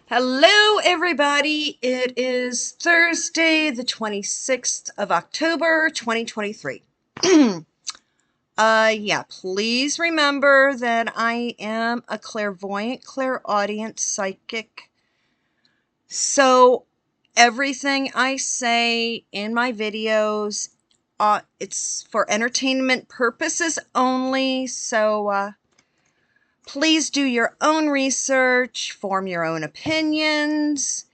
Hello, everybody. It is Thursday, the 26th of October, 2023. Yeah, please remember that I am a clairvoyant, clairaudient psychic. So everything I say in my videos, it's for entertainment purposes only. So, please do your own research, form your own opinions.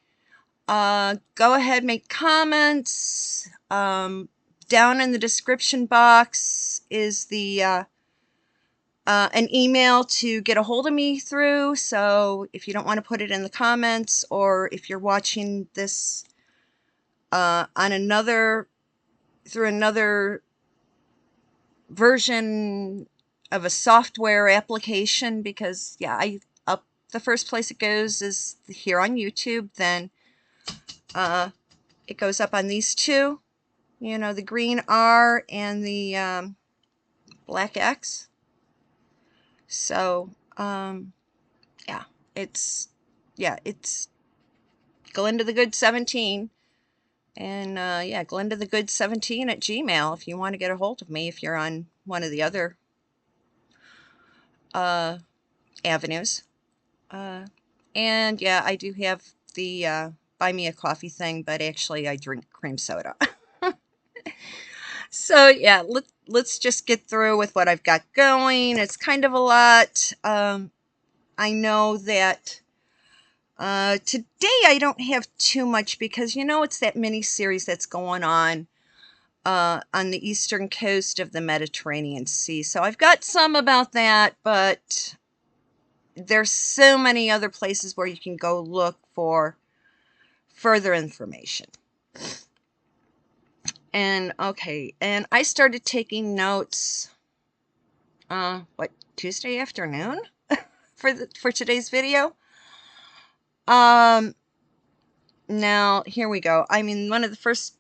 Go ahead, make comments. Down in the description box is the an email to get a hold of me through. So if you don't want to put it in the comments, or if you're watching this on through another version of a software application, because yeah, the first place it goes is here on YouTube. Then it goes up on these two, the green R and the black X. So yeah, it's Glinda the Good 17, and yeah, Glinda the Good 17 at Gmail if you want to get a hold of me, if you're on one of the other avenues. And yeah, I do have the buy me a coffee thing, but actually I drink cream soda. So yeah, let's just get through with what I've got going. It's kind of a lot. I know that today I don't have too much because it's that mini series that's going on the eastern coast of the Mediterranean Sea. So I've got some about that, but there's so many other places where you can go look for further information. And okay, and I started taking notes Tuesday afternoon for today's video. Now here we go. I mean, one of the first,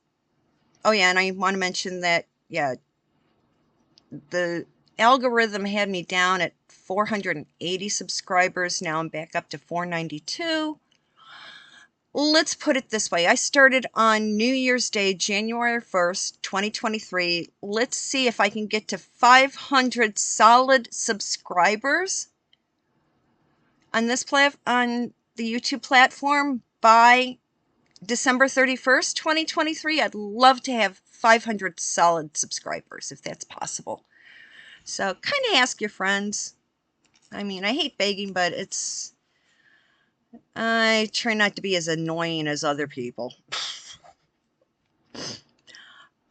oh yeah, and I want to mention that, yeah, the algorithm had me down at 480 subscribers. Now I'm back up to 492. Let's put it this way. I started on New Year's Day, January 1st, 2023. Let's see if I can get to 500 solid subscribers on on the YouTube platform by December 31st, 2023. I'd love to have 500 solid subscribers if that's possible. So kind of ask your friends. I mean, I hate begging, but I try not to be as annoying as other people.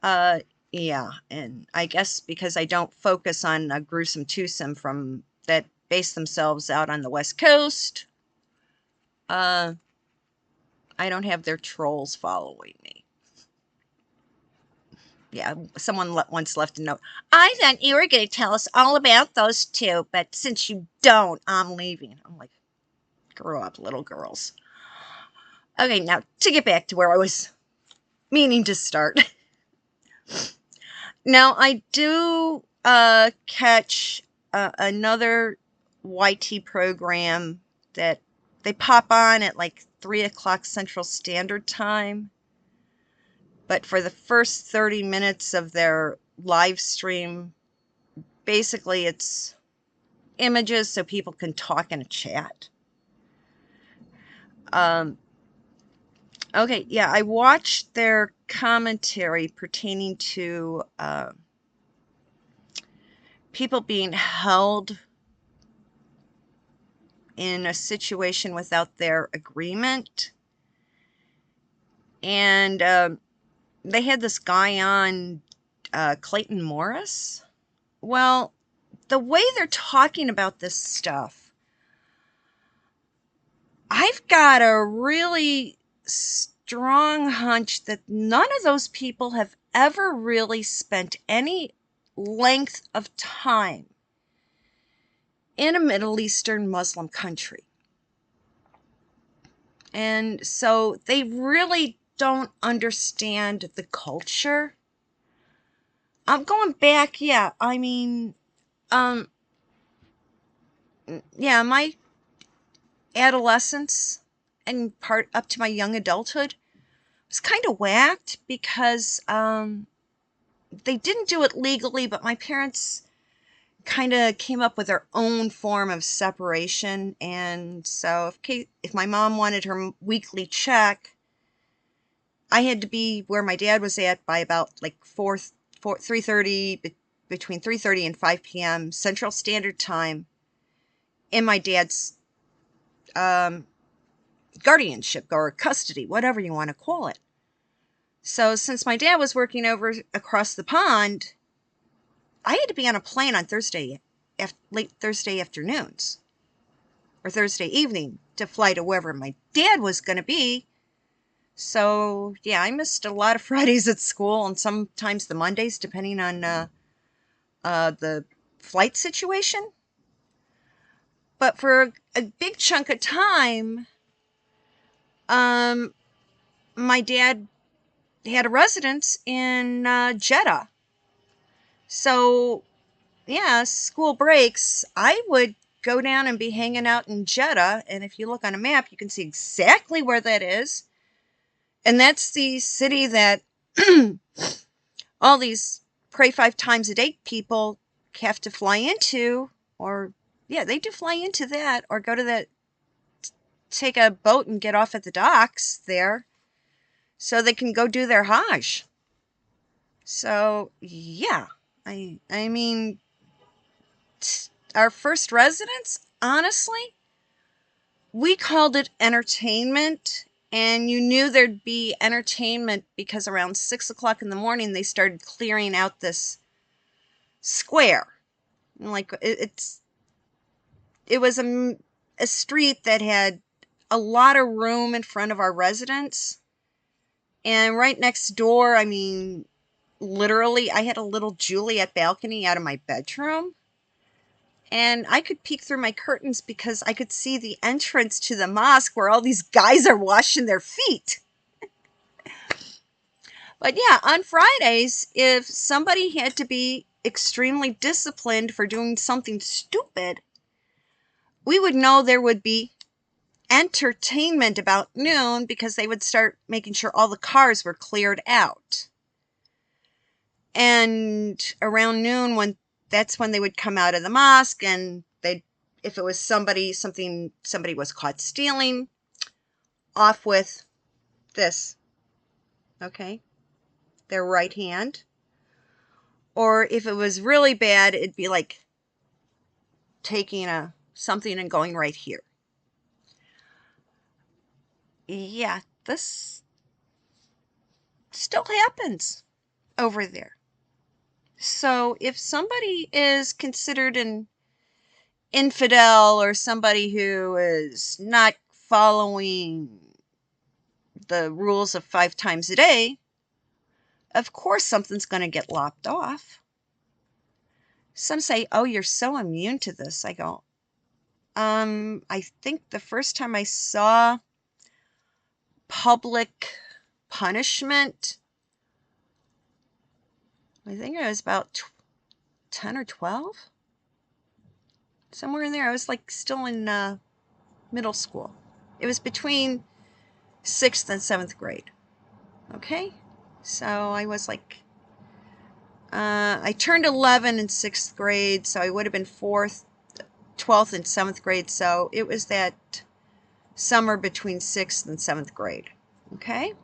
Yeah, and I guess because I don't focus on a gruesome twosome from that base themselves out on the West Coast, I don't have their trolls following me. Yeah, someone once left a note. I thought you were going to tell us all about those two, but since you don't, I'm leaving. I'm like, grow up, little girls. Okay, now to get back to where I was meaning to start. Now, I do catch another YT program that they pop on at like 3 o'clock Central Standard Time. But for the first 30 minutes of their live stream, basically it's images so people can talk in a chat. Okay, yeah, I watched their commentary pertaining to people being held in a situation without their agreement. And they had this guy on, Clayton Morris. Well, the way they're talking about this stuff, I've got a really strong hunch that none of those people have ever really spent any length of time in a Middle Eastern Muslim country. And so they really don't understand the culture. I'm going back, yeah, I mean, yeah, my adolescence and part up to my young adulthood was kind of whacked because they didn't do it legally, but my parents kind of came up with their own form of separation. And so if my mom wanted her weekly check, I had to be where my dad was at by about like 3:30, between 3:30 and 5 p.m. Central Standard Time, in my dad's guardianship or custody, whatever you want to call it. So since my dad was working over across the pond, I had to be on a plane on late Thursday afternoons or Thursday evening to fly to wherever my dad was going to be. So yeah, I missed a lot of Fridays at school and sometimes the Mondays, depending on the flight situation. But for a big chunk of time, my dad had a residence in Jeddah. So yeah, school breaks, I would go down and be hanging out in Jeddah. And if you look on a map, you can see exactly where that is. And that's the city that all these pray 5 times a day people have to fly into. Or, yeah, they do fly into that or go to that, take a boat and get off at the docks there so they can go do their Hajj. So, yeah, I mean, our first residence, honestly, we called it entertainment, and you knew there'd be entertainment because around 6 o'clock in the morning they started clearing out this square. Like it was a street that had a lot of room in front of our residence, and right next door, I mean, literally, I had a little Juliet balcony out of my bedroom. And I could peek through my curtains because I could see the entrance to the mosque where all these guys are washing their feet. But yeah, on Fridays, if somebody had to be extremely disciplined for doing something stupid, we would know there would be entertainment about noon because they would start making sure all the cars were cleared out. And around noon, that's when they would come out of the mosque, and if it was somebody was caught stealing, off with this, okay, their right hand. Or if it was really bad, it'd be like taking something and going right here. Yeah, this still happens over there. So if somebody is considered an infidel or somebody who is not following the rules of 5 times a day, of course something's going to get lopped off. Some say, oh, you're so immune to this. I go, I think the first time I saw public punishment, I think I was about 10 or 12. Somewhere in there. I was like still in middle school. It was between 6th and 7th grade. Okay? So I was like, I turned 11 in 6th grade, so I would have been 4th, 12th, and 7th grade. So it was that summer between 6th and 7th grade. Okay?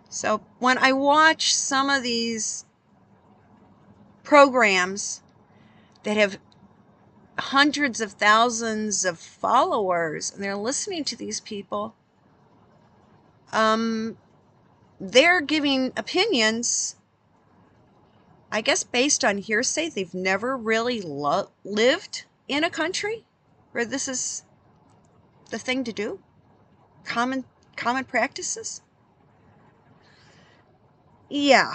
So when I watch some of these programs that have hundreds of thousands of followers and they're listening to these people, they're giving opinions, I guess, based on hearsay. They've never really lived in a country where this is the thing to do. Common practices. Yeah.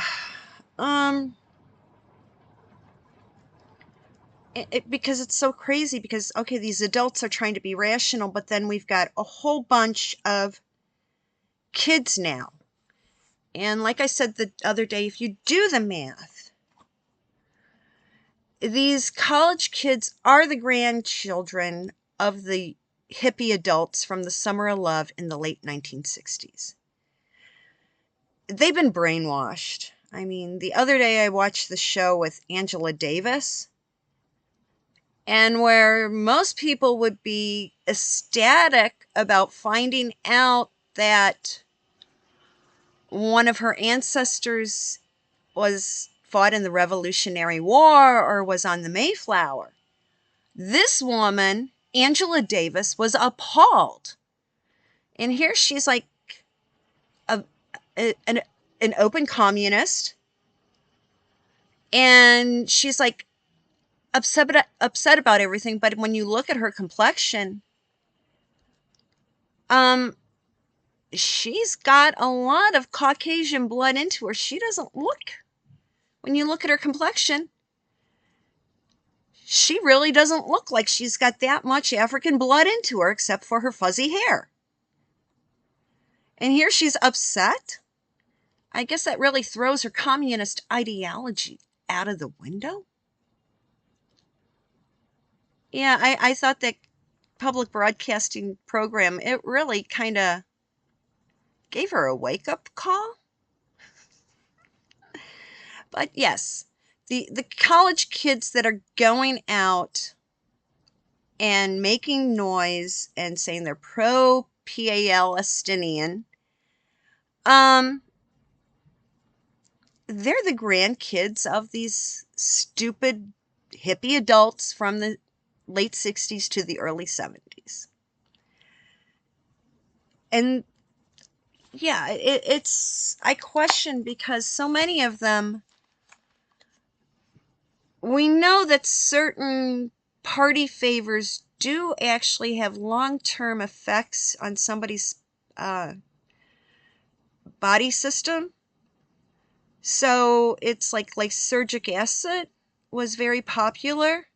Because it's so crazy because, okay, these adults are trying to be rational, but then we've got a whole bunch of kids now. And like I said the other day, if you do the math, these college kids are the grandchildren of the hippie adults from the Summer of Love in the late 1960s. They've been brainwashed. I mean, the other day I watched the show with Angela Davis, and where most people would be ecstatic about finding out that one of her ancestors was fought in the Revolutionary War or was on the Mayflower. This woman, Angela Davis, was appalled. And here she's like an open communist. And she's like upset about everything. But when you look at her complexion, she's got a lot of Caucasian blood into her. She doesn't look, when you look at her complexion, she really doesn't look like she's got that much African blood into her, except for her fuzzy hair. And here she's upset. I guess that really throws her communist ideology out of the window. Yeah, I thought that public broadcasting program, it really kind of gave her a wake-up call. But yes, the college kids that are going out and making noise and saying they're pro-Palestinian, they're the grandkids of these stupid hippie adults from the late 60s to the early 70s. And yeah, it's, I question, because so many of them, we know that certain party favors do actually have long-term effects on somebody's body system. So it's like lysergic acid was very popular.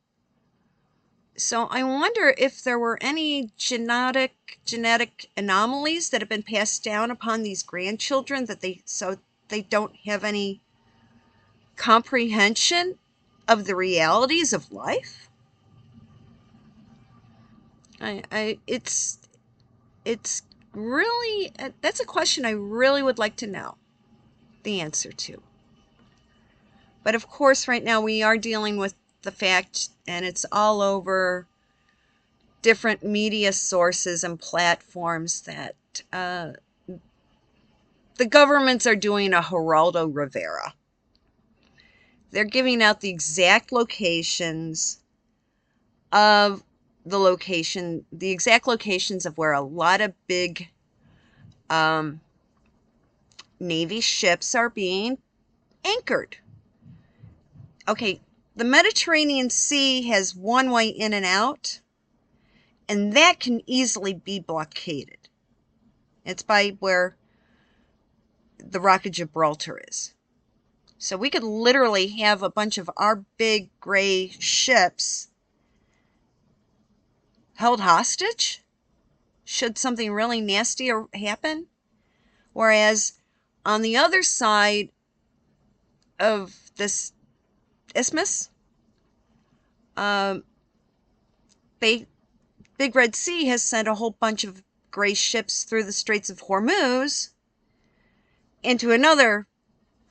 So I wonder if there were any genetic anomalies that have been passed down upon these grandchildren, that they don't have any comprehension of the realities of life. It's really, that's a question I really would like to know the answer to. But of course, right now we are dealing with the fact, and it's all over different media sources and platforms, that the governments are doing a Geraldo Rivera. They're giving out the exact locations of the exact locations of where a lot of big Navy ships are being anchored. Okay, the Mediterranean Sea has one way in and out, and that can easily be blockaded. It's by where the Rock of Gibraltar is. So we could literally have a bunch of our big gray ships held hostage should something really nasty happen. Whereas on the other side of this isthmus, Big Red Sea has sent a whole bunch of gray ships through the Straits of Hormuz into another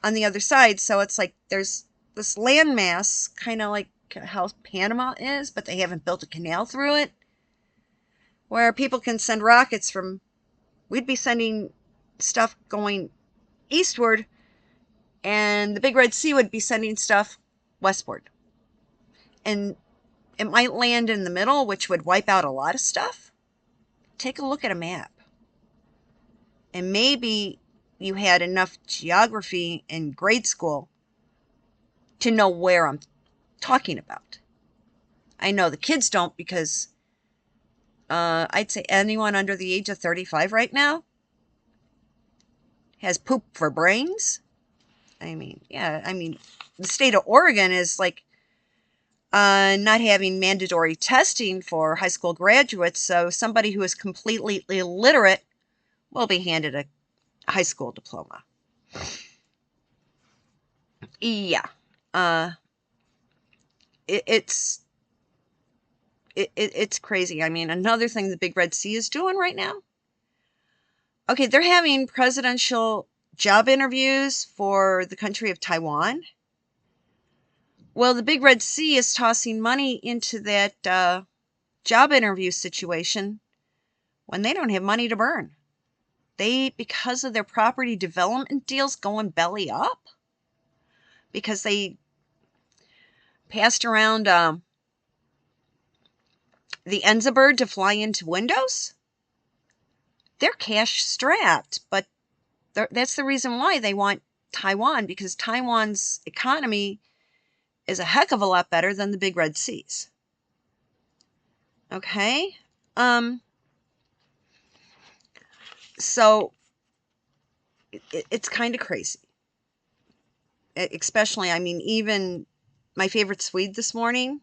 on the other side. So it's like there's this landmass, kind of like how Panama is, but they haven't built a canal through it, where people can send rockets from, we'd be sending stuff going eastward, and the Big Red Sea would be sending stuff westward. And it might land in the middle, which would wipe out a lot of stuff. Take a look at a map. And maybe you had enough geography in grade school to know where I'm talking about. I know the kids don't, because I'd say anyone under the age of 35 right now has poop for brains. I mean, yeah, the state of Oregon is like not having mandatory testing for high school graduates, so somebody who is completely illiterate will be handed a high school diploma. Yeah. It's It's crazy. I mean, another thing the Big Red Sea is doing right now. Okay, they're having presidential job interviews for the country of Taiwan. Well, the Big Red Sea is tossing money into that job interview situation when they don't have money to burn. They, because of their property development deals going belly up, because they passed around the Enza bird to fly into windows, they're cash strapped. But that's the reason why they want Taiwan, because Taiwan's economy is a heck of a lot better than the Big Red Seas. Okay? So it's kind of crazy. Especially, I mean, even my favorite Swede this morning,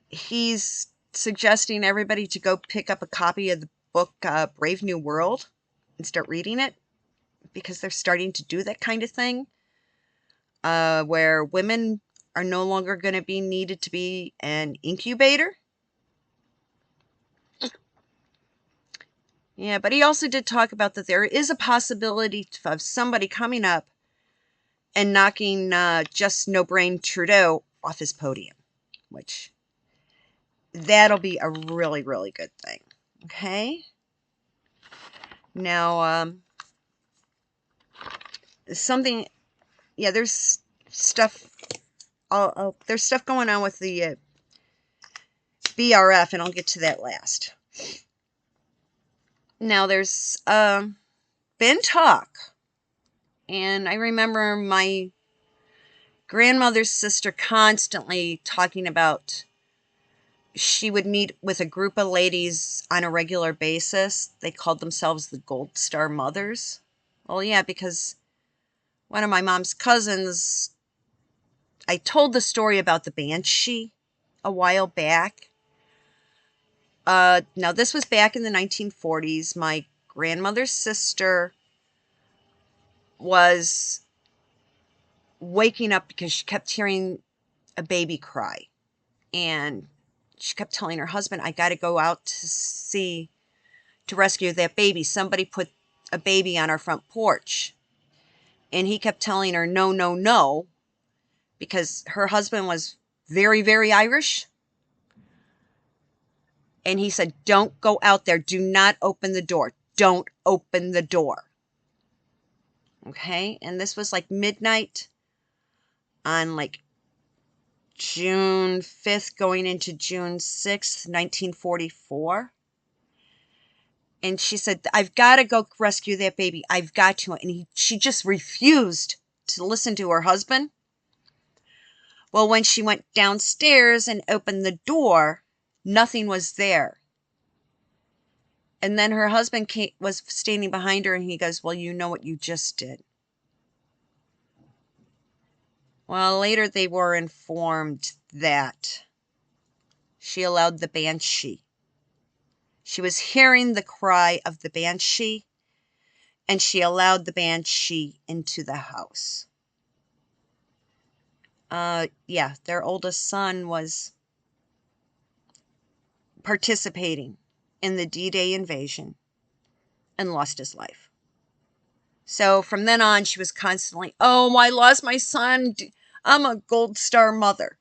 he's suggesting everybody to go pick up a copy of the book Brave New World and start reading it, because they're starting to do that kind of thing, where women are no longer going to be needed to be an incubator. Yeah, but he also did talk about that there is a possibility of somebody coming up and knocking just no brain Trudeau off his podium, which that'll be a really, really good thing. Okay. Now, something, yeah, there's stuff. There's stuff going on with the BRF, and I'll get to that last. Now, there's been talk, and I remember my grandmother's sister constantly talking about she would meet with a group of ladies on a regular basis. They called themselves the Gold Star Mothers. Well, yeah, because one of my mom's cousins, I told the story about the Banshee a while back. Now, this was back in the 1940s. My grandmother's sister was waking up because she kept hearing a baby cry. And she kept telling her husband, I got to go out to rescue that baby. Somebody put a baby on our front porch. And he kept telling her, no, no, no, because her husband was very, very Irish. And he said, don't go out there. Do not open the door. Don't open the door. Okay? And this was like midnight on like June 5th going into June 6th, 1944. And she said, I've got to go rescue that baby. I've got to. And she just refused to listen to her husband. Well, when she went downstairs and opened the door, nothing was there. And then her husband was standing behind her, and he goes, well, you know what you just did. Well, later they were informed that she allowed the Banshee. She was hearing the cry of the Banshee, and she allowed the Banshee into the house. Yeah, their oldest son was participating in the D-Day invasion and lost his life. So from then on, she was constantly, oh, I lost my son. I'm a Gold Star mother.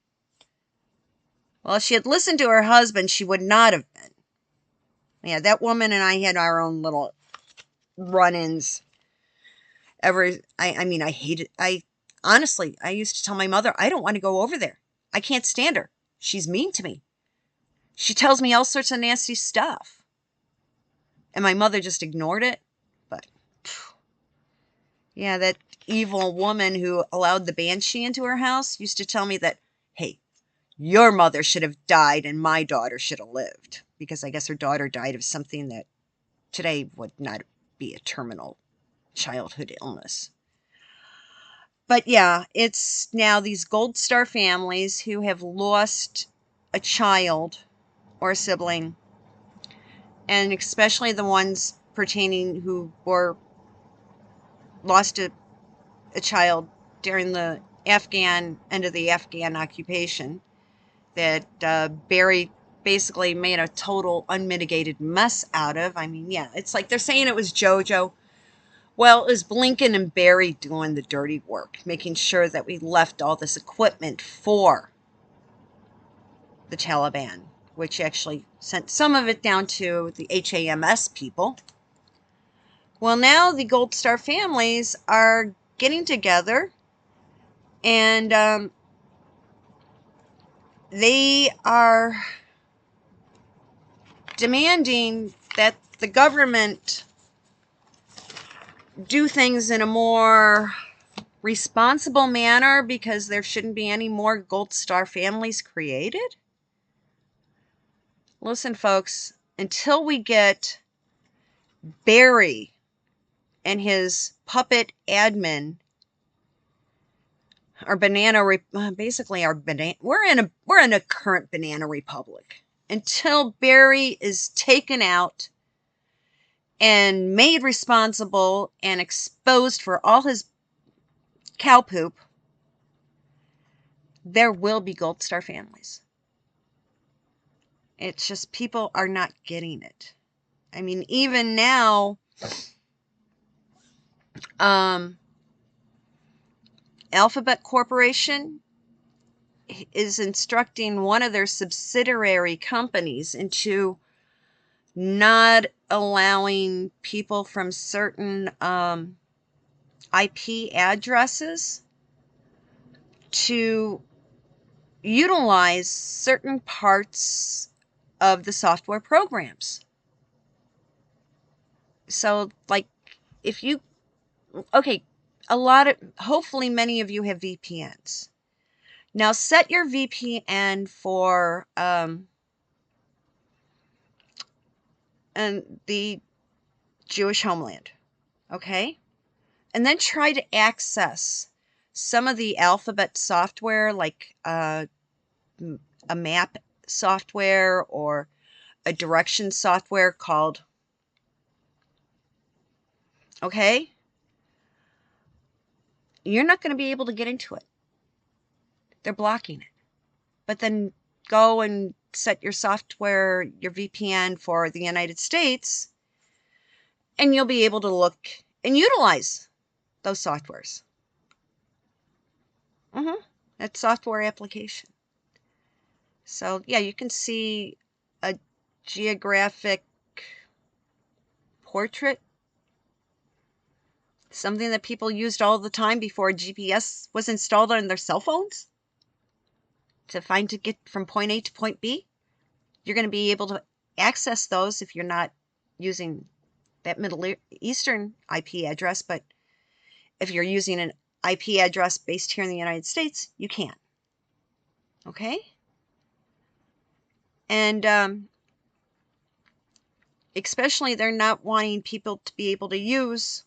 Well, if she had listened to her husband, she would not have been. Yeah, that woman and I had our own little run-ins. I mean, I hated, honestly, I used to tell my mother, I don't want to go over there. I can't stand her. She's mean to me. She tells me all sorts of nasty stuff. And my mother just ignored it. But, yeah, that evil woman who allowed the Banshee into her house used to tell me that, hey, your mother should have died and my daughter should have lived. Because I guess her daughter died of something that today would not be a terminal childhood illness. But yeah, it's now these Gold Star families who have lost a child or a sibling, and especially the ones pertaining who were lost a child during the end of the Afghan occupation. that Barry basically made a total unmitigated mess out of. I mean, yeah, it's like they're saying it was JoJo. Well, it was Blinken and Barry doing the dirty work, making sure that we left all this equipment for the Taliban, which actually sent some of it down to the HAMS people. Well, now the Gold Star families are getting together, and they are demanding that the government do things in a more responsible manner because there shouldn't be any more Gold Star families created. Listen, folks, until we get Barry and his puppet admin, our basically our banana, we're in a current banana republic. Until Barry is taken out and made responsible and exposed for all his cow poop, there will be Gold Star families. It's just people are not getting it. I mean, even now, Alphabet Corporation is instructing one of their subsidiary companies into not allowing people from certain IP addresses to utilize certain parts of the software programs. So, like, if you, okay, hopefully many of you have VPNs. Now set your VPN for and the Jewish homeland, okay? And then try to access some of the Alphabet software, like a map software or a direction software called, okay? You're not going to be able to get into it. They're blocking it. But then go and set your software, your VPN for the United States, and you'll be able to look and utilize those softwares. That software application. So, yeah, you can see a geographic portrait, something that people used all the time before GPS was installed on their cell phones to get from point A to point B. You're going to be able to access those if you're not using that Middle Eastern IP address, but if you're using an IP address based here in the United States, you can. Okay? And especially they're not wanting people to be able to use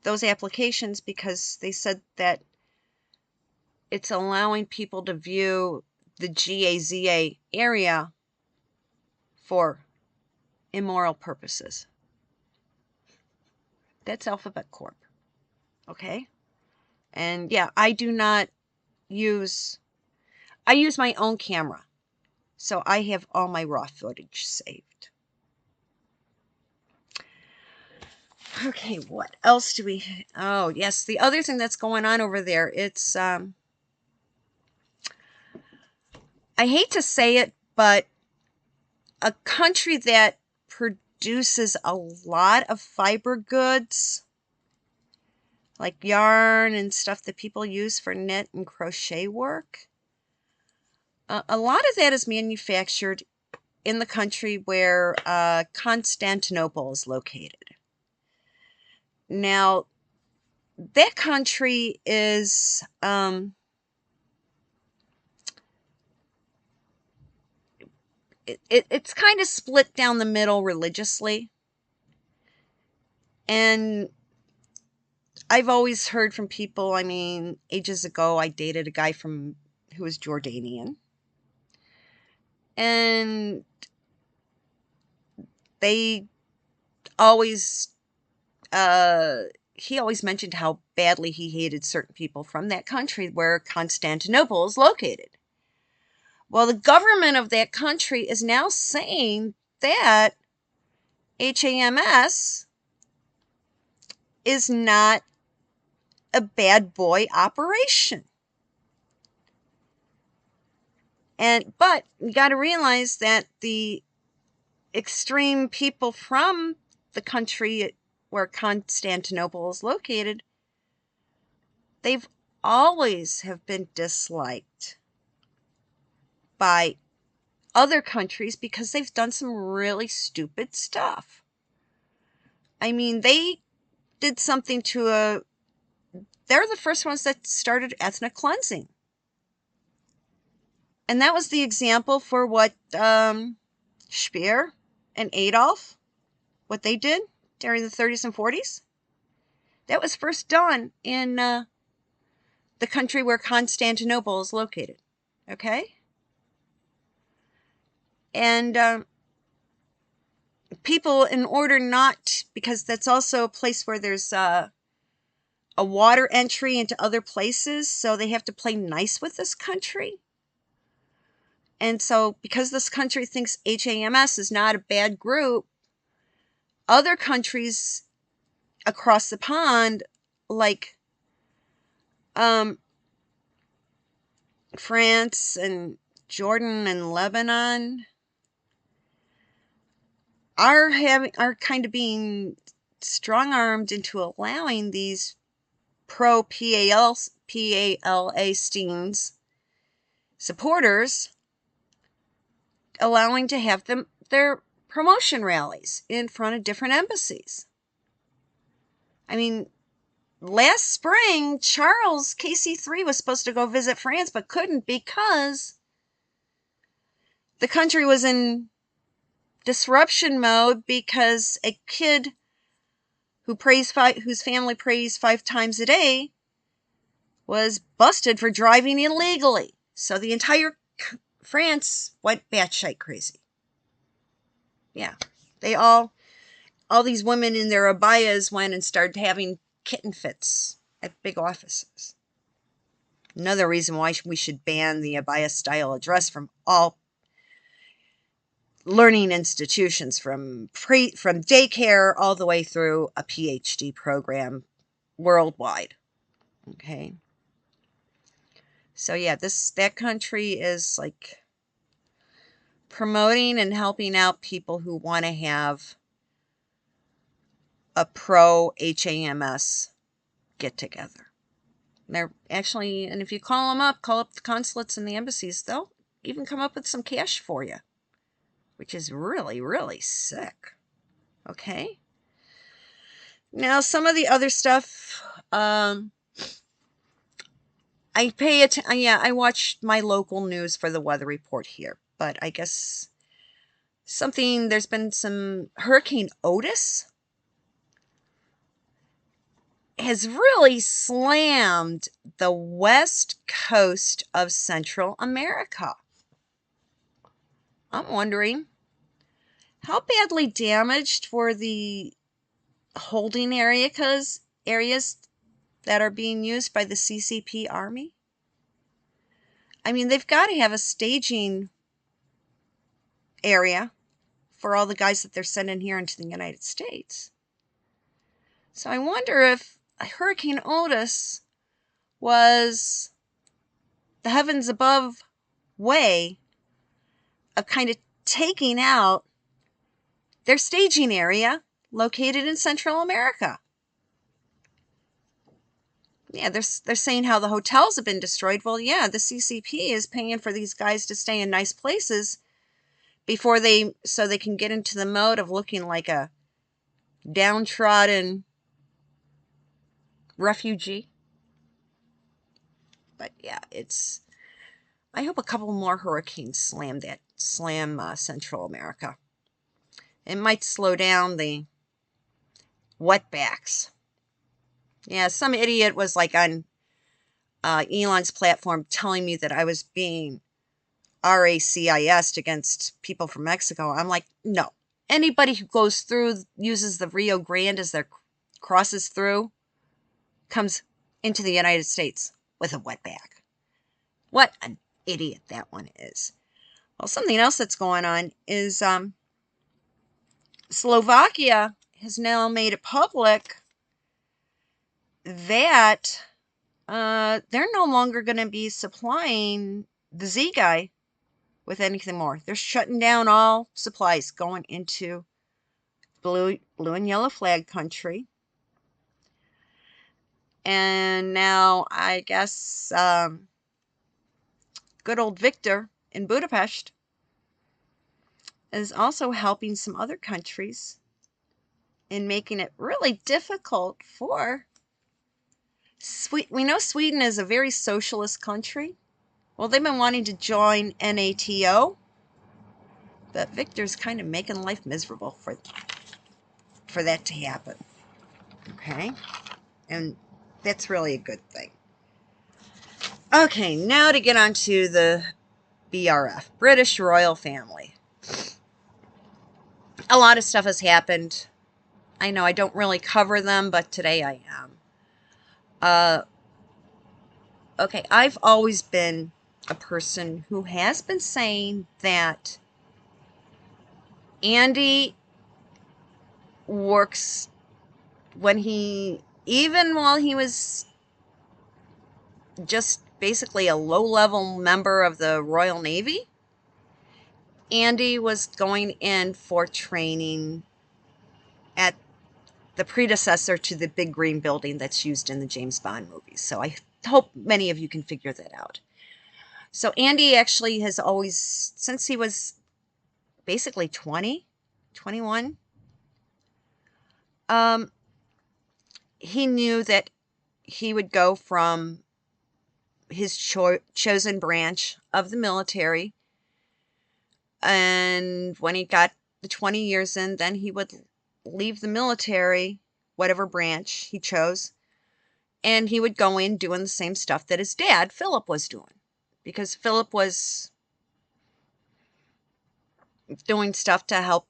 those applications because they said that it's allowing people to view the GAZA area for immoral purposes. That's Alphabet Corp. Okay? And yeah, I use my own camera. So I have all my raw footage saved. Okay, what else do we... Oh, yes, the other thing that's going on over there, it's... I hate to say it, but a country that produces a lot of fiber goods, like yarn and stuff that people use for knit and crochet work, a lot of that is manufactured in the country where Constantinople is located. Now, that country is it's kind of split down the middle religiously. And I've always heard from people, I mean, ages ago I dated a guy who was Jordanian. And they always he always mentioned how badly he hated certain people from that country where Constantinople is located. Well, the government of that country is now saying that HAMS is not a bad boy operation. But you got to realize that the extreme people from the country where Constantinople is located, they've always have been disliked by other countries because they've done some really stupid stuff. I mean, they did something to they're the first ones that started ethnic cleansing. And that was the example for what Speer and Adolf, what they did during the 30s and 40s. That was first done in the country where Constantinople is located. Okay? And people, in order not, because that's also a place where there's a water entry into other places, so they have to play nice with this country. And so, because this country thinks HAMS is not a bad group, other countries across the pond, like France and Jordan and Lebanon, are kind of being strong-armed into allowing these pro-Palestine supporters, allowing to have their promotion rallies in front of different embassies. I mean, last spring, Charles KC3 was supposed to go visit France, but couldn't because the country was in disruption mode because a kid whose family prays 5 times a day was busted for driving illegally. So the entire France went batshit crazy. Yeah. All these women in their abayas went and started having kitten fits at big offices. Another reason why we should ban the abaya style of dress from all learning institutions, from daycare all the way through a PhD program worldwide. Okay. So yeah, that country is like promoting and helping out people who want to have a pro HAMS get together. They're actually, and if you call up the consulates and the embassies, they'll even come up with some cash for you, which is really, really sick. Okay. Now, some of the other stuff, I watch my local news for the weather report here, but I guess there's been some Hurricane Otis has really slammed the west coast of Central America. I'm wondering, how badly damaged were the holding areas that are being used by the CCP Army? I mean, they've got to have a staging area for all the guys that they're sending here into the United States. So I wonder if Hurricane Otis was the heavens above way of kind of taking out their staging area located in Central America. Yeah, they're saying how the hotels have been destroyed. Well, yeah, the CCP is paying for these guys to stay in nice places so they can get into the mode of looking like a downtrodden refugee. But yeah, I hope a couple more hurricanes slam Central America. It might slow down the wetbacks. Yeah, some idiot was like on Elon's platform telling me that I was being racist against people from Mexico. I'm like, no. Anybody who goes through, uses the Rio Grande as their crosses through, comes into the United States with a wetback. What an idiot that one is. Well, something else that's going on is Slovakia has now made it public that they're no longer going to be supplying the Z guy with anything more. They're shutting down all supplies going into blue and yellow flag country. And now I guess good old Victor in Budapest is also helping some other countries in making it really difficult for we know Sweden is a very socialist country. Well, they've been wanting to join NATO, but Victor's kind of making life miserable for that to happen. Okay? And that's really a good thing. Okay, now to get on to the BRF, British Royal Family. A lot of stuff has happened. I know I don't really cover them, but today I am. Okay, I've always been a person who has been saying that Andy works even while he was just basically a low-level member of the Royal Navy, Andy was going in for training at the predecessor to the big green building that's used in the James Bond movies. So I hope many of you can figure that out. So Andy actually has always, since he was basically 20, 21, he knew that he would go from his chosen branch of the military, and when he got the 20 years in, then he would leave the military, whatever branch he chose, and he would go in doing the same stuff that his dad, Philip, was doing. Because Philip was doing stuff to help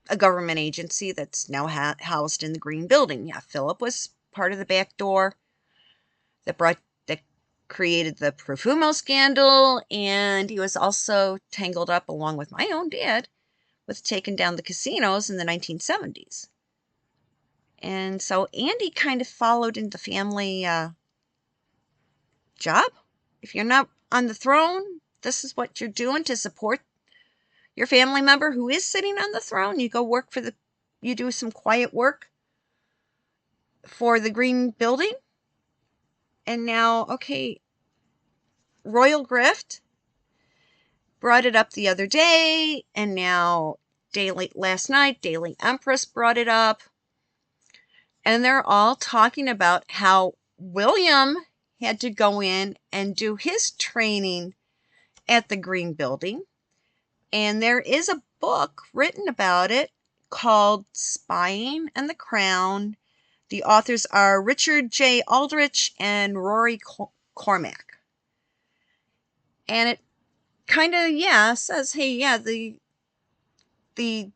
a government agency that's now housed in the green building. Yeah, Philip was part of the back door that created the Profumo scandal, and he was also tangled up, along with my own dad, with taking down the casinos in the 1970s. And so Andy kind of followed in the family job. If you're not on the throne, this is what you're doing to support your family member who is sitting on the throne. You go work you do some quiet work for the green building. And now, okay, Royal Grift brought it up the other day, and now last night, Daily Empress brought it up. And they're all talking about how William had to go in and do his training at the green building. And there is a book written about it called Spying and the Crown. The authors are Richard J. Aldrich and Rory Cormack. And it kind of, says, hey, the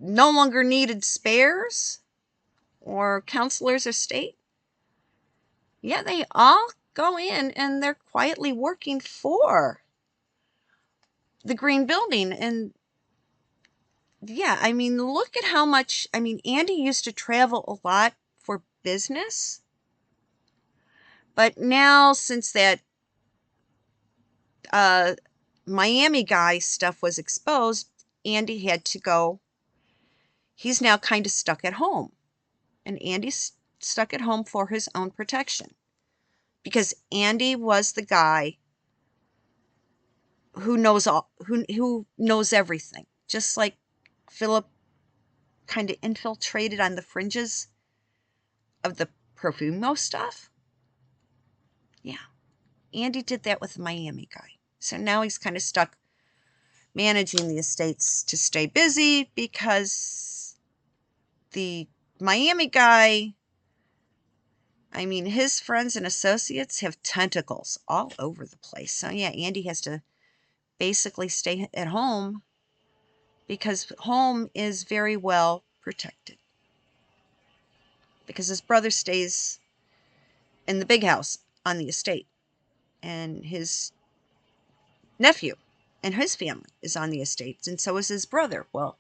no longer needed spares or counselors of state, they all go in and they're quietly working for the green building. And look at how much, Andy used to travel a lot for business, but now since that Miami guy stuff was exposed, Andy had to go. He's now kind of stuck at home, and Andy's stuck at home for his own protection, because Andy was the guy who knows everything, just like Philip kind of infiltrated on the fringes of the Profumo stuff. Yeah, Andy did that with the Miami guy. So now he's kind of stuck managing the estates to stay busy, because the Miami guy, his friends and associates have tentacles all over the place. So yeah, Andy has to basically stay at home, because home is very well protected, because his brother stays in the big house on the estate, and his nephew and his family is on the estates, and so is his brother. Well,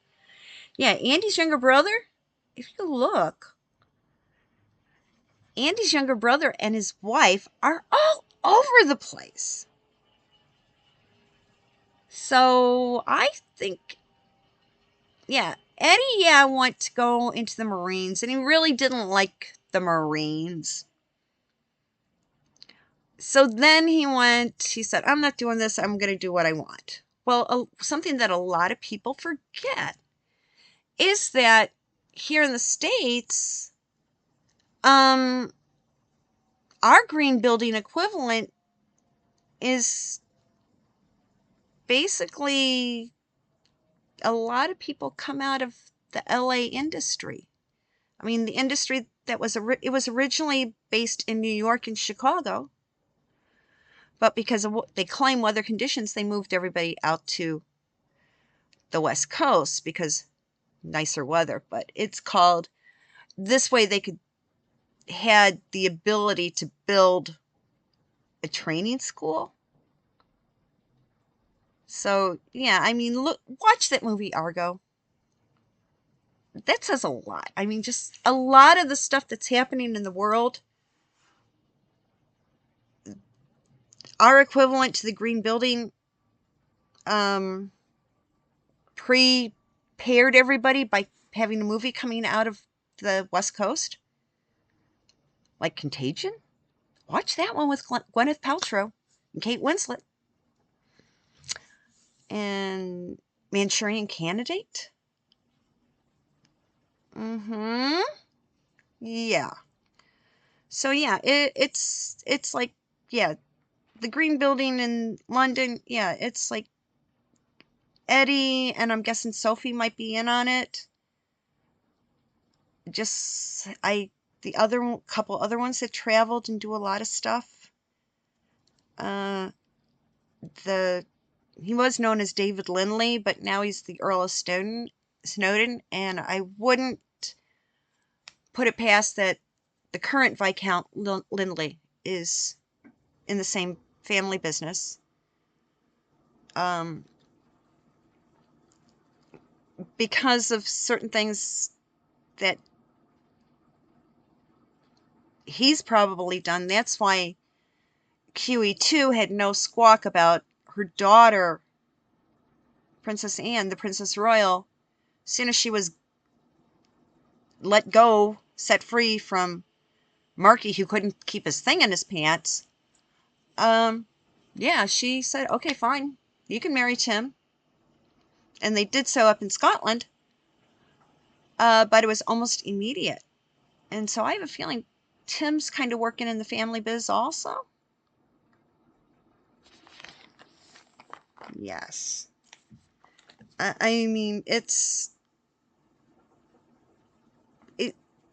yeah, Andy's younger brother, if you look, Andy's younger brother and his wife are all over the place. So I think, yeah, Eddie, yeah, wanted to go into the Marines, and he really didn't like the Marines. So then he said, I'm not doing this, I'm going to do what I want. Well, something that a lot of people forget is that here in the States, our green building equivalent is basically a lot of people come out of the LA industry. I mean, the industry that it was originally based in New York and Chicago, but because of what they claim weather conditions, they moved everybody out to the West Coast because nicer weather. But it's called, this way they had the ability to build a training school. So yeah, I mean, look, watch that movie Argo. That says a lot. I mean, just a lot of the stuff that's happening in the world, our equivalent to the green building, prepared everybody by having a movie coming out of the West Coast, like Contagion. Watch that one with Gwyneth Paltrow and Kate Winslet. And Manchurian Candidate. Mm-hmm. Yeah. So yeah, it's like, yeah, the green building in London. Yeah, it's like Eddie, and I'm guessing Sophie might be in on it. Just the other couple other ones that traveled and do a lot of stuff. Uh, he was known as David Lindley, but now he's the Earl of Snowdon, and I wouldn't put it past that the current Viscount Lindley is in the same family business. Because of certain things that he's probably done. That's why QE2 had no squawk about her daughter, Princess Anne, the Princess Royal. As soon as she was let go, set free from Marky, who couldn't keep his thing in his pants, yeah, she said, okay, fine, you can marry Tim. And they did so up in Scotland, but it was almost immediate. And so I have a feeling Tim's kind of working in the family biz also. Yes. I mean,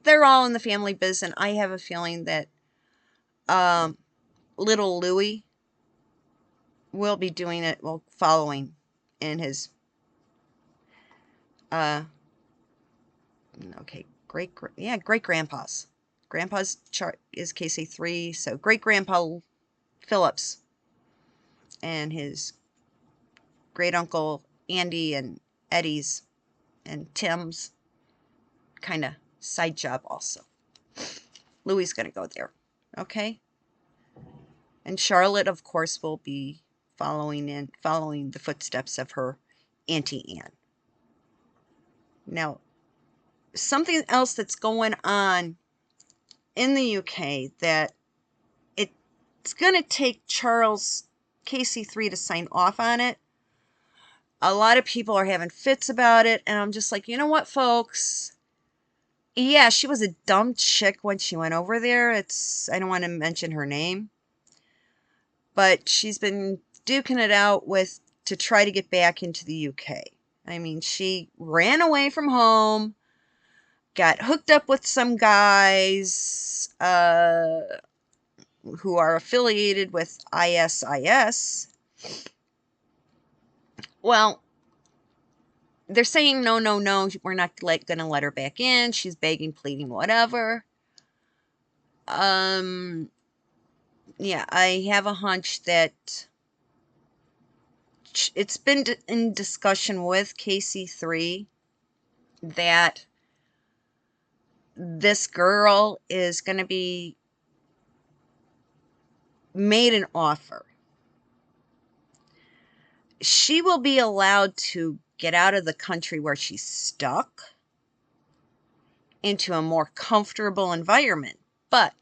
they're all in the family biz, and I have a feeling that little Louis will be doing it, well, following in his, okay, great-grandpa's. Grandpa's chart is KC3, so great-grandpa Phillips and his great-uncle Andy and Eddie's and Tim's kind of side job also. Louis going to go there, okay? And Charlotte, of course, will be following the footsteps of her Auntie Anne. Now, something else that's going on in the UK that it's going to take Charles KC3 to sign off on it. A lot of people are having fits about it, and I'm just like, you know what, folks? Yeah, she was a dumb chick when she went over there. I don't want to mention her name, but she's been duking it out to try to get back into the UK. I mean, she ran away from home, got hooked up with some guys who are affiliated with ISIS. Well, they're saying, no, no, no, we're not going to let her back in. She's begging, pleading, whatever. Yeah, I have a hunch that it's been in discussion with KC3 that this girl is going to be made an offer. She will be allowed to get out of the country where she's stuck into a more comfortable environment, but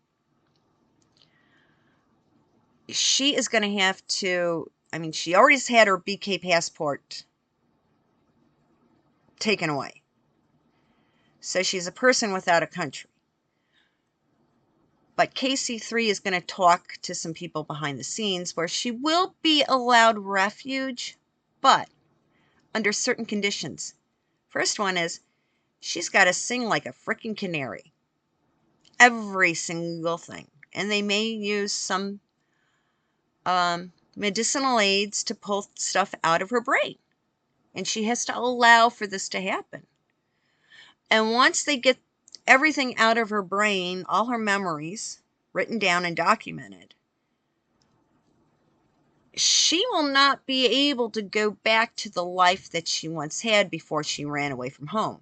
she is going to have to, I mean, she already had her BK passport taken away. So she's a person without a country. But KC3 is going to talk to some people behind the scenes where she will be allowed refuge, but under certain conditions. First one is she's got to sing like a freaking canary. Every single thing. And they may use some medicinal aids to pull stuff out of her brain. And she has to allow for this to happen. And once they get everything out of her brain, all her memories written down and documented, she will not be able to go back to the life that she once had before she ran away from home.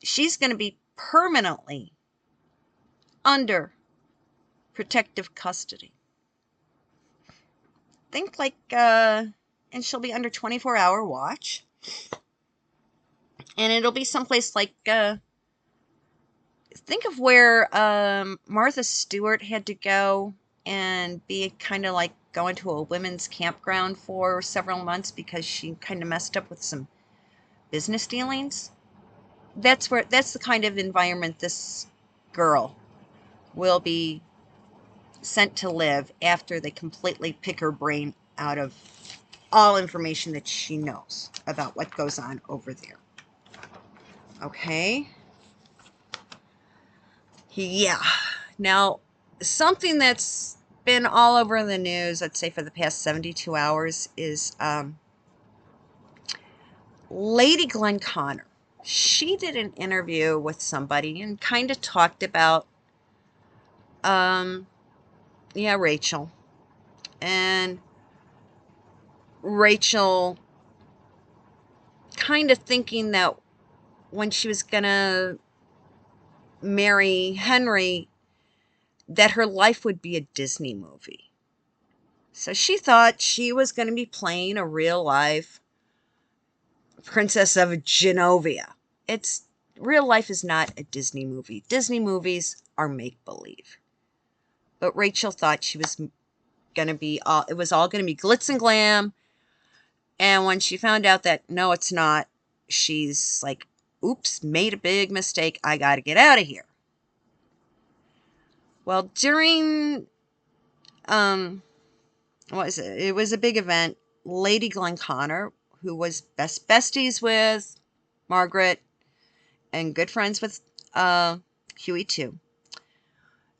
She's going to be permanently under protective custody. Think like, and she'll be under 24-hour watch. And it'll be someplace like, think of where Martha Stewart had to go and be kind of like going to a women's campground for several months because she kind of messed up with some business dealings. That's the kind of environment this girl will be sent to live after they completely pick her brain out of all information that she knows about what goes on over there. Okay? Yeah. Now, something that's been all over the news, I'd say for the past 72 hours, is Lady Glenn. She did an interview with somebody and kind of talked about, Rachel. And Rachel kind of thinking that when she was going to marry Henry, that her life would be a Disney movie. So she thought she was going to be playing a real life Princess of Genovia. Real life is not a Disney movie. Disney movies are make-believe. But Rachel thought she was going to be it was all going to be glitz and glam. And when she found out that no, it's not, she's like, oops, made a big mistake. I got to get out of here. Well, during, what was it? It was a big event. Lady Glenn, who was besties with Margaret and good friends with Huey too.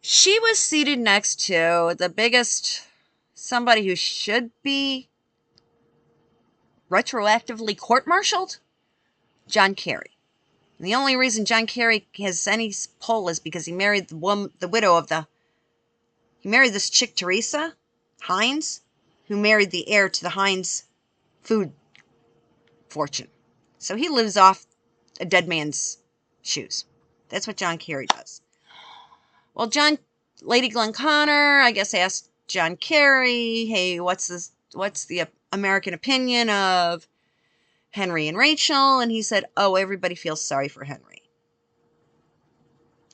She was seated next to the biggest, somebody who should be retroactively court-martialed, John Kerry. And the only reason John Kerry has any pull is because he married the widow of he married this chick, Teresa Heinz, who married the heir to the Heinz food fortune. So he lives off a dead man's shoes. That's what John Kerry does. Well, Lady Glenn, I guess, asked John Kerry, hey, what's the American opinion of Henry and Rachel? And he said, oh, everybody feels sorry for Henry.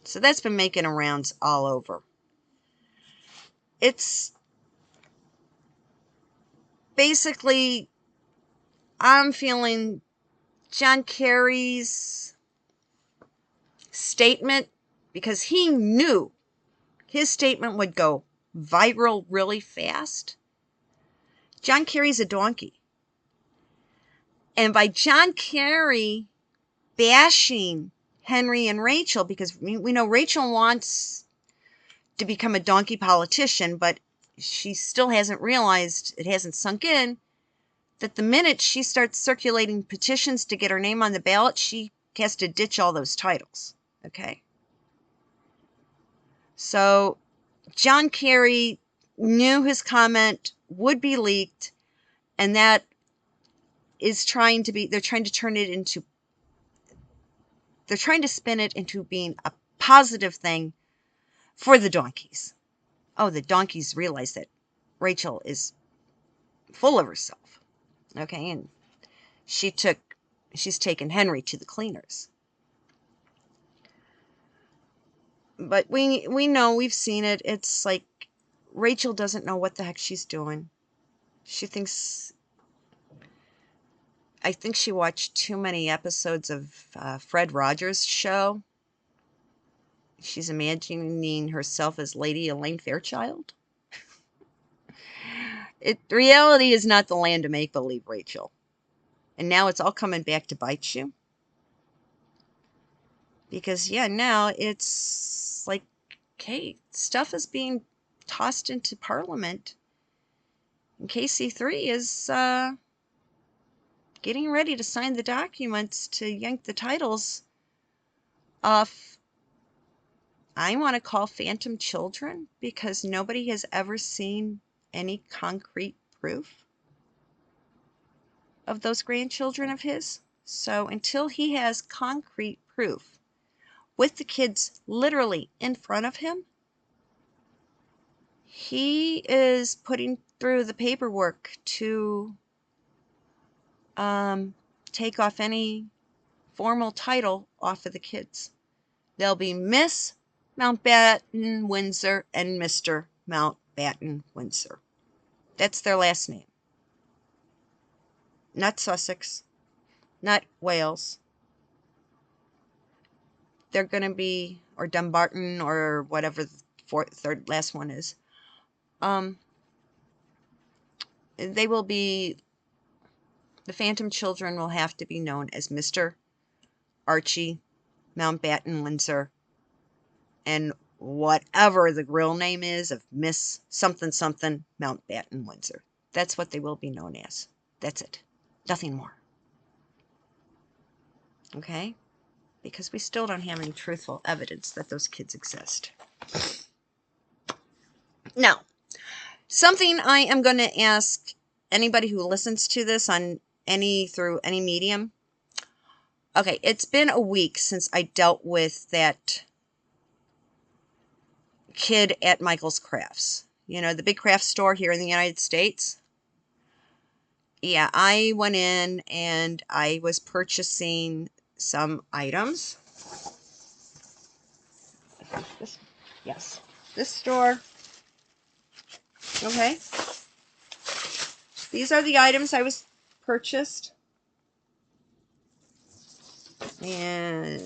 So that's been making rounds all over. It's basically, I'm feeling John Kerry's statement, because he knew his statement would go viral really fast. John Kerry's a donkey. And by John Kerry bashing Henry and Rachel, because we know Rachel wants to become a donkey politician, but she still hasn't realized, it hasn't sunk in, that the minute she starts circulating petitions to get her name on the ballot, she has to ditch all those titles. Okay? So John Kerry knew his comment would be leaked, and that is trying to be, they're trying to spin it into being a positive thing for the donkeys. Oh, the donkeys realize that Rachel is full of herself. Okay, and she's taken Henry to the cleaners. But we know, we've seen it. It's like Rachel doesn't know what the heck she's doing. I think she watched too many episodes of Fred Rogers' show. She's imagining herself as Lady Elaine Fairchild. Reality is not the land of make-believe, Rachel. And now it's all coming back to bite you. Because, yeah, now it's like, okay, stuff is being tossed into Parliament. And KC3 is getting ready to sign the documents to yank the titles off, I want to call phantom children, because nobody has ever seen any concrete proof of those grandchildren of his. So until he has concrete proof with the kids literally in front of him, he is putting through the paperwork to take off any formal title off of the kids. They'll be Miss Mountbatten Windsor and Mr. Mountbatten Windsor. That's their last name. Not Sussex, not Wales. They're going to be, or Dumbarton, or whatever the third last one is. They will be, the phantom children will have to be known as Mr. Archie Mountbatten Windsor, and whatever the real name is of Miss something something Mountbatten Windsor. That's what they will be known as. That's it. Nothing more. Okay? Because we still don't have any truthful evidence that those kids exist. Now, something I am going to ask anybody who listens to this through any medium. Okay, it's been a week since I dealt with that kid at Michael's Crafts. You know, the big craft store here in the United States. Yeah, I went in and I was purchasing some items. This store. Okay. These are the items I was purchased. And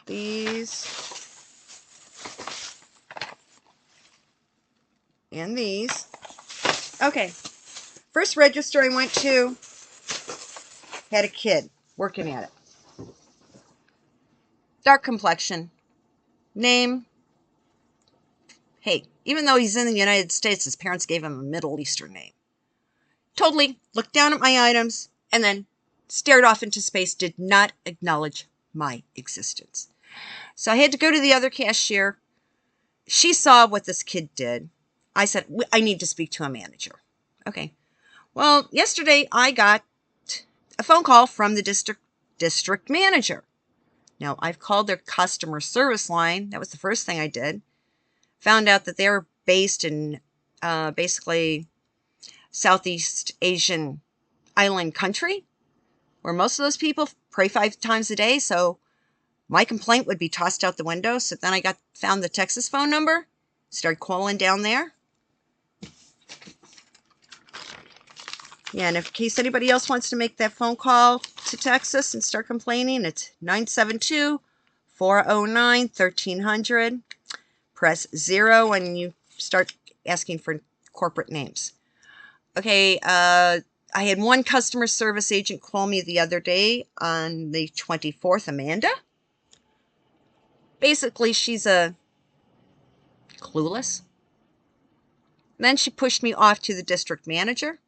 these. And these. Okay. First register I went to had a kid working at it. Dark complexion. Name. Hey, even though he's in the United States, his parents gave him a Middle Eastern name. Totally looked down at my items and then stared off into space, did not acknowledge my existence. So I had to go to the other cashier. She saw what this kid did. I said, I need to speak to a manager. Okay. Well, yesterday I got a phone call from the district manager. Now, I've called their customer service line. That was the first thing I did. Found out that they're based in basically Southeast Asian island country, where most of those people pray 5 times a day. So my complaint would be tossed out the window. So then I found the Texas phone number, started calling down there. Yeah, and in case anybody else wants to make that phone call to Texas and start complaining, it's 972-409-1300. Press 0 when you start asking for corporate names. Okay, I had one customer service agent call me the other day on the 24th, Amanda. Basically, she's a clueless. Then she pushed me off to the district manager,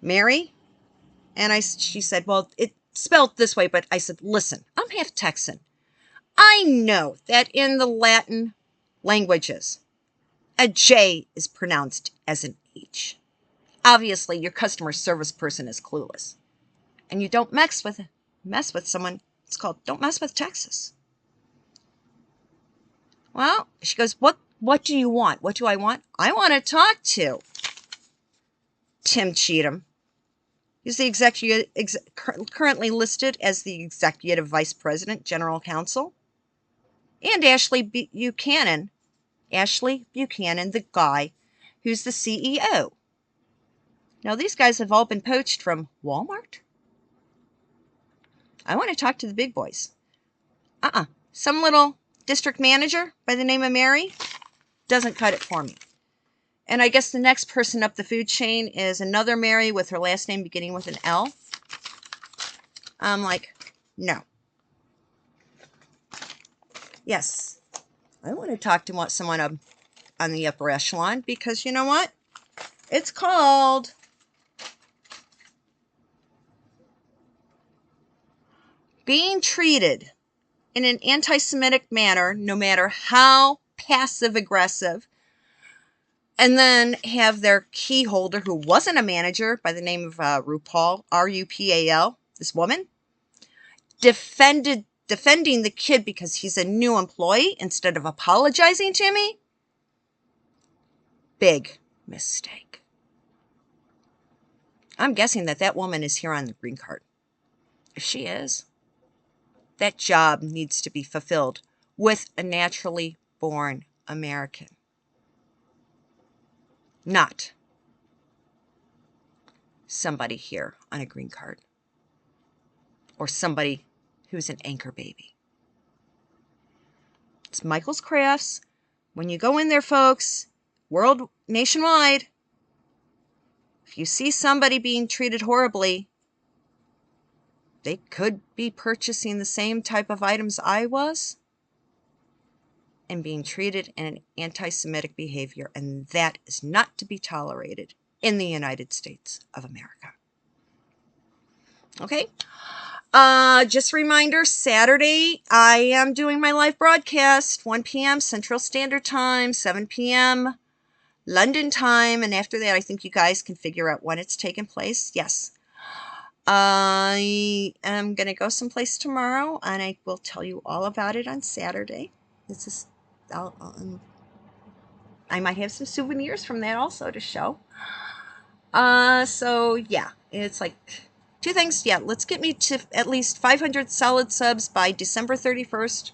Mary, and she said, well, it's spelled this way, but I said, listen, I'm half Texan. I know that in the Latin languages, a J is pronounced as an each. Obviously, your customer service person is clueless. And you don't mess with someone. It's called don't mess with Texas. Well, she goes, what do you want? What do I want? I want to talk to Tim Cheatham. He's the currently listed as the Executive Vice President, General Counsel. And Ashley Buchanan, the guy who's the CEO. Now, these guys have all been poached from Walmart. I want to talk to the big boys. Some little district manager by the name of Mary doesn't cut it for me. And I guess the next person up the food chain is another Mary with her last name beginning with an L. I'm like, no. Yes, I want to talk to someone on the upper echelon because you know what? It's called being treated in an anti-Semitic manner, no matter how passive-aggressive, and then have their key holder, who wasn't a manager, by the name of RuPaul, R-U-P-A-L, this woman, defending the kid because he's a new employee instead of apologizing to me. Big mistake. I'm guessing that woman is here on the green card. If she is, that job needs to be fulfilled with a naturally born American. Not somebody here on a green card. Or somebody who's an anchor baby. It's Michael's Crafts. When you go in there, folks, nationwide, if you see somebody being treated horribly, they could be purchasing the same type of items I was and being treated in an anti-Semitic behavior, and that is not to be tolerated in the United States of America. Okay? Just a reminder, Saturday, I am doing my live broadcast, 1 p.m. Central Standard Time, 7 p.m. London time, and after that, I think you guys can figure out when it's taking place. Yes. I am going to go someplace tomorrow, and I will tell you all about it on Saturday. I might have some souvenirs from that also to show. So yeah, it's like 2 things. Yeah, let's get me to at least 500 solid subs by December 31st.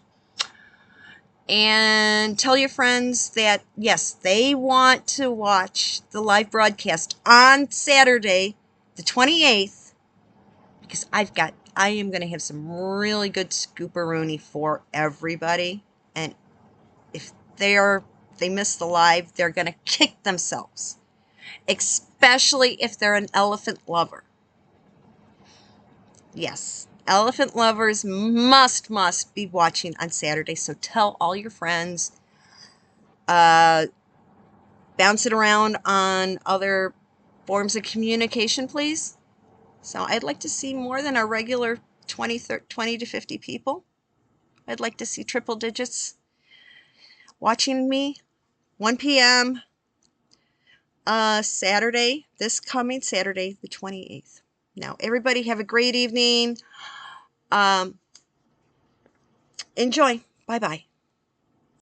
And tell your friends that, yes, they want to watch the live broadcast on Saturday, the 28th, because I am going to have some really good scooperoonie for everybody. And if they miss the live, they're going to kick themselves, especially if they're an elephant lover. Yes, elephant lovers must be watching on Saturday, so tell all your friends. Bounce it around on other forms of communication, please. So I'd like to see more than a regular 20 to 50 people. I'd like to see triple digits watching me. 1 p.m. Saturday, this coming Saturday, the 28th. Now, everybody have a great evening. Enjoy. Bye-bye.